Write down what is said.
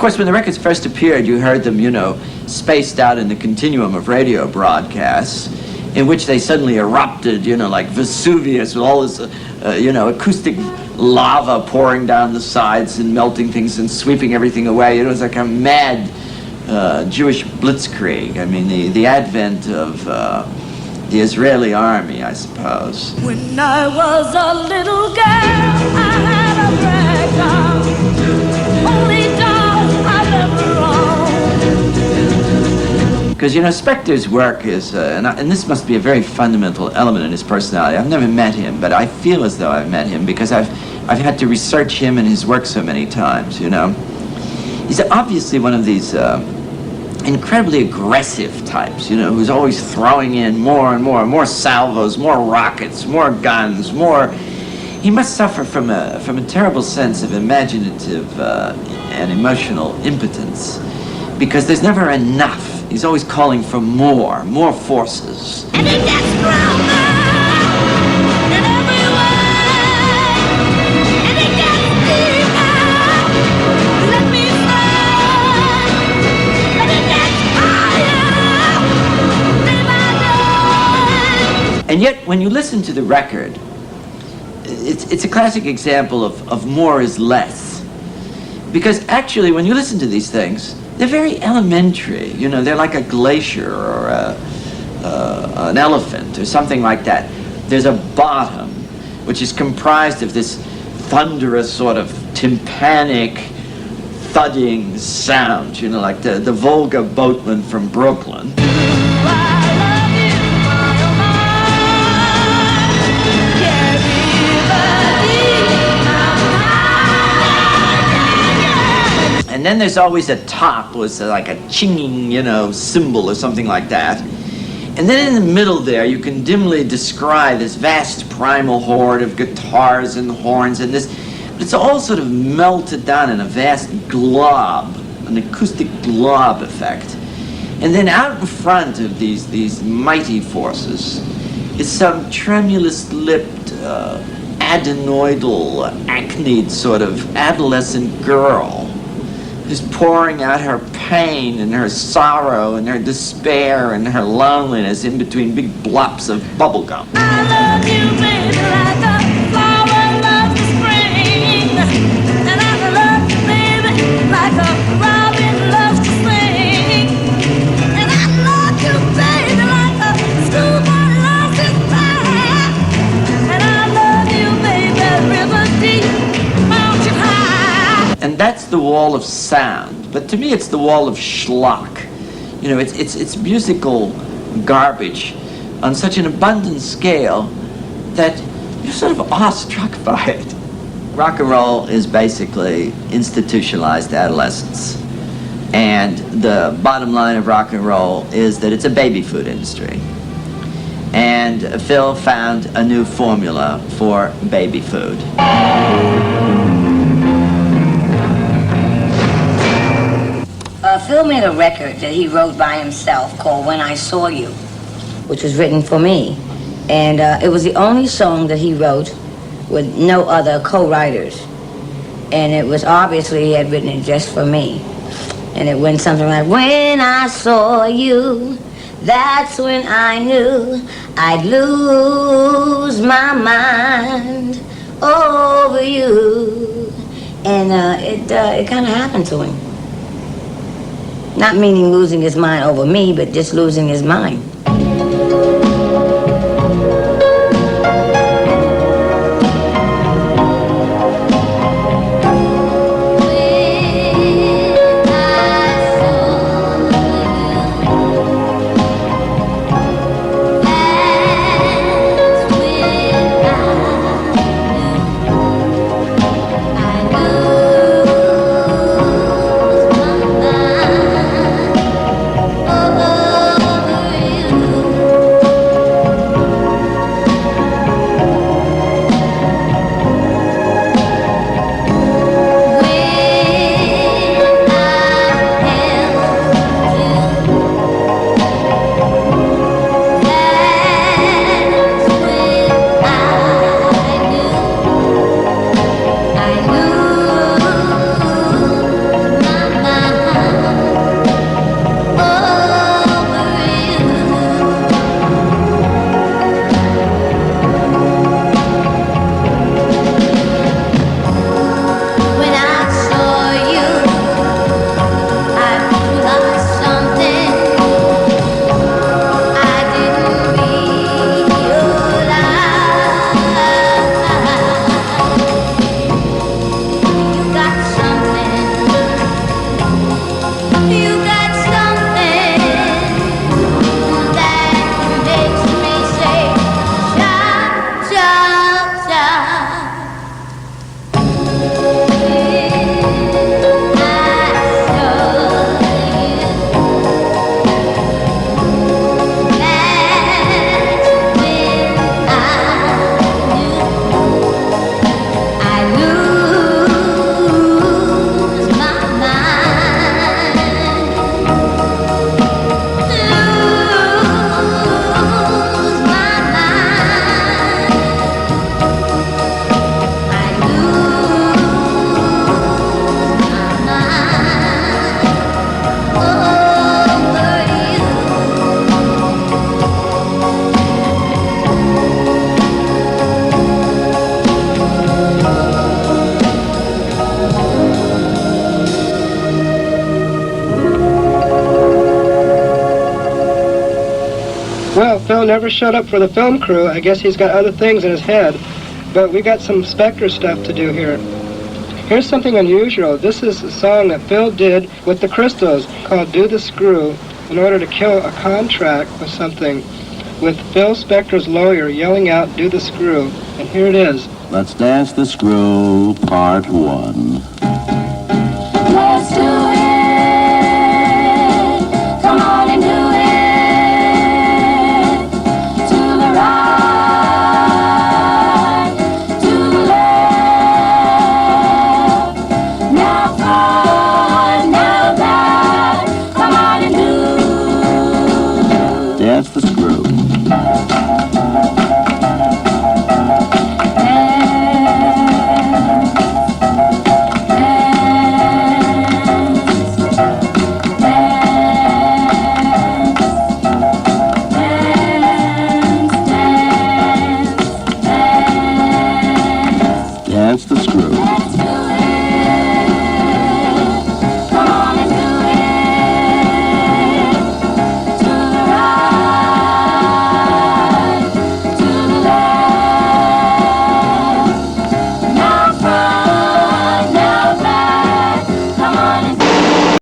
course, when the records first appeared, you heard them, you know, spaced out in the continuum of radio broadcasts, in which they suddenly erupted, you know, like Vesuvius with all this, you know, acoustic lava pouring down the sides and melting things and sweeping everything away. It was like a mad Jewish blitzkrieg. I mean, the advent of the Israeli army, I suppose. When I was a little girl, I had a rag doll, only doll I've ever owned. Because, you know, Spector's work is, and this must be a very fundamental element in his personality. I've never met him, but I feel as though I've met him because I've had to research him and his work so many times, you know. He's obviously one of these incredibly aggressive types, you know, who's always throwing in more and more salvos, more rockets, more guns, more. He must suffer from a terrible sense of imaginative and emotional impotence, because there's never enough. He's always calling for more forces. And it gets stronger in every way, and it gets deeper. Let me say, and it gets higher day by day. And yet, when you listen to the record, it's a classic example of more is less. Because actually, when you listen to these things, they're very elementary. You know, they're like a glacier or an elephant or something like that. There's a bottom, which is comprised of this thunderous sort of tympanic thudding sound, you know, like the Volga boatman from Brooklyn. And then there's always a top with like a chinging, you know, cymbal or something like that. And then in the middle there, you can dimly descry this vast primal horde of guitars and horns and this, but it's all sort of melted down in a vast glob, an acoustic glob effect. And then out in front of these mighty forces is some tremulous-lipped, adenoidal, acneed sort of adolescent girl who's pouring out her pain and her sorrow and her despair and her loneliness in between big blops of bubble gum. I love you, baby, like a flower loves the spring. And I love you, baby, like a robin loves to sing. And I love you, baby, like a schoolboy loves his bath. And I love you, baby, river deep, mountain high. And that's the wall of sound. But to me, it's the wall of schlock. You know, it's musical garbage on such an abundant scale that you're sort of awestruck by it. Rock and roll is basically institutionalized adolescence. And the bottom line of rock and roll is that it's a baby food industry. And Phil found a new formula for baby food. Phil made a record that he wrote by himself called When I Saw You, which was written for me. And it was the only song that he wrote with no other co-writers. And it was obviously he had written it just for me. And it went something like, when I saw you, that's when I knew I'd lose my mind over you. And it kind of happened to him. Not meaning losing his mind over me, but just losing his mind. Well, Phil never showed up for the film crew. I guess he's got other things in his head. But we got some Spector stuff to do here. Here's something unusual. This is a song that Phil did with the Crystals called Do the Screw in order to kill a contract with something, with Phil Spector's lawyer yelling out, "Do the Screw." And here it is. Let's dance the screw, part 1.